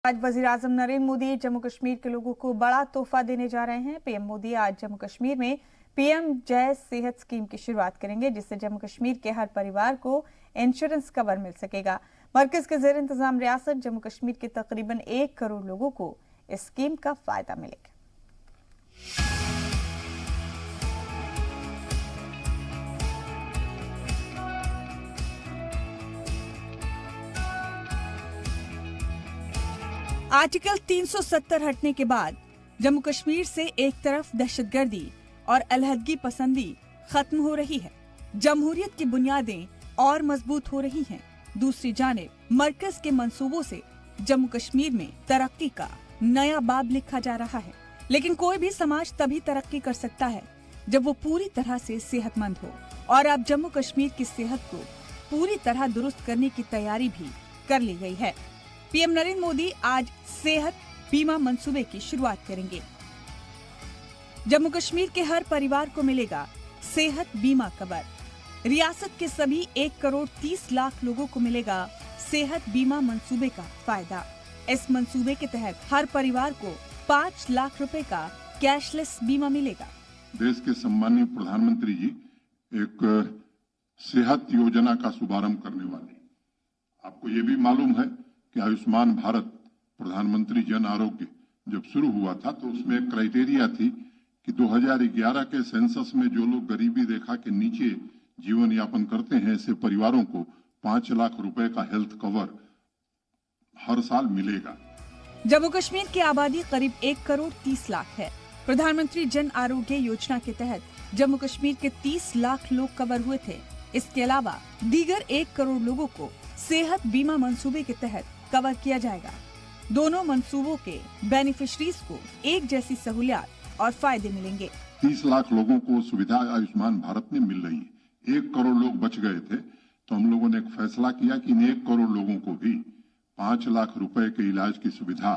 आज वजीर-ए-आजम नरेंद्र मोदी जम्मू कश्मीर के लोगों को बड़ा तोहफा देने जा रहे हैं। पीएम मोदी आज जम्मू कश्मीर में पीएम जय सेहत स्कीम की शुरुआत करेंगे, जिससे जम्मू कश्मीर के हर परिवार को इंश्योरेंस कवर मिल सकेगा। मरकज के जेर इंतजाम रियासत जम्मू कश्मीर के तकरीबन 1 करोड़ लोगों को इस स्कीम का फायदा मिलेगा। आर्टिकल 370 हटने के बाद जम्मू कश्मीर से एक तरफ दहशतगर्दी और अलहदगी पसंदी खत्म हो रही है, जमहूरियत की बुनियादें और मजबूत हो रही हैं। दूसरी जानिब मरकज के मंसूबों से जम्मू कश्मीर में तरक्की का नया बाब लिखा जा रहा है। लेकिन कोई भी समाज तभी तरक्की कर सकता है जब वो पूरी तरह से सेहतमंद हो, और अब जम्मू कश्मीर की सेहत को पूरी तरह दुरुस्त करने की तैयारी भी कर ली गई है। पीएम नरेंद्र मोदी आज सेहत बीमा मंसूबे की शुरुआत करेंगे। जम्मू कश्मीर के हर परिवार को मिलेगा सेहत बीमा कवर। रियासत के सभी 1 करोड़ 30 लाख लोगों को मिलेगा सेहत बीमा मंसूबे का फायदा। इस मंसूबे के तहत हर परिवार को 5 लाख रुपए का कैशलेस बीमा मिलेगा। देश के सम्मानीय प्रधानमंत्री जी एक सेहत योजना का शुभारंभ करने वाले। आपको ये भी मालूम है कि आयुष्मान भारत प्रधानमंत्री जन आरोग्य जब शुरू हुआ था तो उसमें एक क्राइटेरिया थी कि 2011 के सेंसस में जो लोग गरीबी रेखा के नीचे जीवन यापन करते हैं, ऐसे परिवारों को 5 लाख रुपए का हेल्थ कवर हर साल मिलेगा। जम्मू कश्मीर की आबादी करीब 1 करोड़ 30 लाख है। प्रधानमंत्री जन आरोग्य योजना के तहत जम्मू कश्मीर के 30 लाख लोग कवर हुए थे। इसके अलावा दीगर 1 करोड़ लोगों को सेहत बीमा मंसूबे के तहत कवर किया जाएगा। दोनों मंसूबों के बेनिफिशरीज को एक जैसी सहूलियत और फायदे मिलेंगे। 30 लाख लोगों को सुविधा आयुष्मान भारत में मिल रही है। 1 करोड़ लोग बच गए थे, तो हम लोगों ने एक फैसला किया कि इन 1 करोड़ लोगों को भी 5 लाख रुपए के इलाज की सुविधा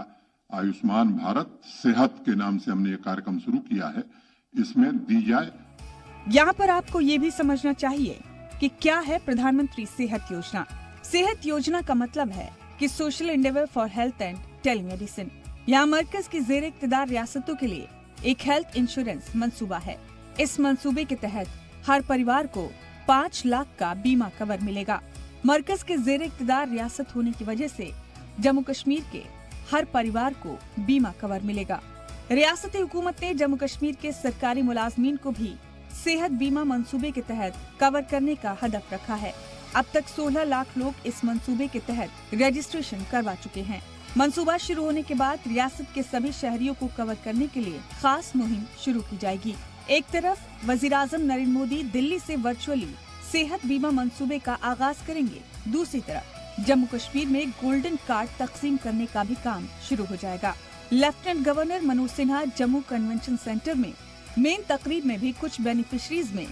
आयुष्मान भारत सेहत के नाम से हमने ये कार्यक्रम शुरू किया है, इसमें दी जाए। यहाँ पर आपको ये भी समझना चाहिए कि क्या है प्रधानमंत्री सेहत योजना। सेहत योजना का मतलब है कि social Endeavour for health and telemedicine. यहाँ मरकज की जेर इक़्तिदार रियासतों के लिए एक हेल्थ इंश्योरेंस मंसूबा है। इस मंसूबे के तहत हर परिवार को 5 लाख का बीमा कवर मिलेगा। मरकज के जेर इक़्तिदार रियासत होने की वजह से जम्मू कश्मीर के हर परिवार को बीमा कवर मिलेगा। रियासती हुकूमत ने जम्मू कश्मीर के सरकारी मुलाजमीन को भी सेहत बीमा मंसूबे के तहत कवर करने का हदफ रखा है। अब तक 16 लाख लोग इस मंसूबे के तहत रजिस्ट्रेशन करवा चुके हैं। मंसूबा शुरू होने के बाद रियासत के सभी शहरियों को कवर करने के लिए खास मुहिम शुरू की जाएगी। एक तरफ वजीर-ए-आजम नरेंद्र मोदी दिल्ली से वर्चुअली सेहत बीमा मंसूबे का आगाज करेंगे, दूसरी तरफ जम्मू कश्मीर में गोल्डन कार्ड तकसीम करने का भी काम शुरू हो जाएगा। Lieutenant governor Manoj Sinha Jammu convention centre में मेन तकरीब में भी कुछ बेनिफिशरीज में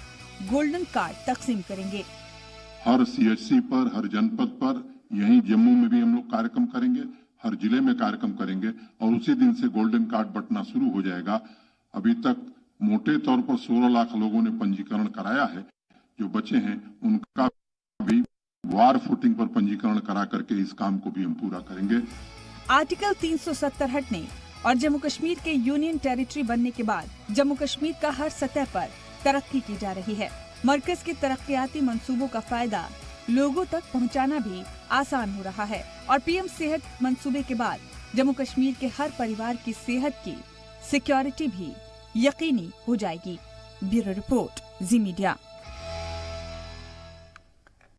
गोल्डन कार्ड तकसीम करेंगे। हर CHC पर, हर जनपद पर, यहीं जम्मू में भी हम लोग कार्यक्रम करेंगे, हर जिले में कार्यक्रम करेंगे और उसी दिन से गोल्डन कार्ड बंटना शुरू हो जाएगा। अभी तक मोटे तौर पर 16 लाख लोगों ने पंजीकरण कराया है। जो बचे हैं उनका भी वार फुटिंग पर पंजीकरण करा करके इस काम को भी हम पूरा करेंगे। आर्टिकल 370 हटने और जम्मू कश्मीर के यूनियन टेरिटरी बनने के बाद जम्मू कश्मीर का हर सतह पर तरक्की की जा रही है। मरकज के तरक्कियाती मंसूबों का फायदा लोगों तक पहुंचाना भी आसान हो रहा है, और पीएम सेहत मंसूबे के बाद जम्मू कश्मीर के हर परिवार की सेहत की सिक्योरिटी भी यकीनी हो जाएगी। ब्यूरो रिपोर्ट, जी मीडिया।